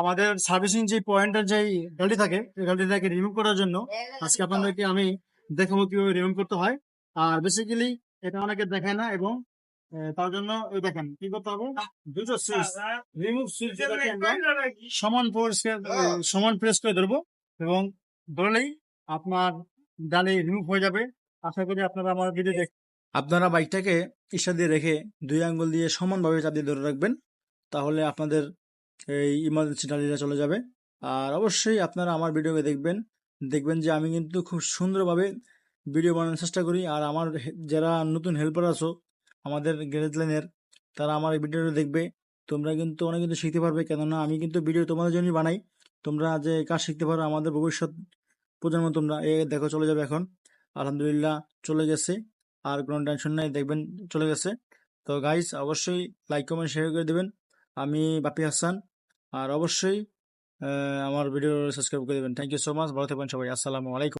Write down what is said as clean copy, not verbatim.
আমাদের সার্ভিসিং যে পয়েন্টের যে গাড়ি থাকে এই গাড়িটাকে রিমুভ করার জন্য আজকে আপনাদেরকে আমি দেখাবো কিভাবে রিমুভ করতে হয়। আর বেসিক্যালি এটা অনেকে দেখায় না, এবং তার জন্য এই দেখেন কি করতে হবে, দুটো সুইচ রিমুভ সুইচ আমরা সমান প্রেস করে ধরবো, এবং ধরলেই আপনার গাড়ি রিমুভ হয়ে যাবে। আশা করি আপনারা আমার ভিডিও আপনারা বাইকটাকে ইশা দিয়ে রেখে 2 আঙ্গুল দিয়ে সমানভাবে চাপ দিয়ে ধরে রাখবেন, তাহলে আপনাদের এই ইমার্জেন্সি ডালিটা চলে যাবে। আর অবশ্যই আপনারা আমার ভিডিওকে দেখবেন, দেখবেন যে আমি কিন্তু খুব সুন্দরভাবে ভিডিও বানানোর চেষ্টা করি। আর আমার যারা নতুন হেল্পার আছো আমাদের গ্যারেজ লাইনের, তারা আমার এই ভিডিওটা দেখবে, তোমরা কিন্তু অনেক কিছু শিখতে পারবে। কেননা আমি কিন্তু ভিডিও তোমাদের জন্যই বানাই, তোমরা যে কাজ শিখতে পারো, আমাদের ভবিষ্যৎ প্রজন্ম তোমরা। দেখো চলে যাবে এখন, আলহামদুলিল্লাহ চলে গেছে, আর কোনো টেনশন নাই, দেখবেন চলে গেছে। তো গাইস অবশ্যই লাইক কমেন্ট শেয়ার করে দেবেন। আমি বাপি হাসান, আর অবশ্যই আমার ভিডিও সাবস্ক্রাইব করে দেবেন। থ্যাংক ইউ সো মাচ, ভালো থাকবেন সবাই, আসসালামু আলাইকুম।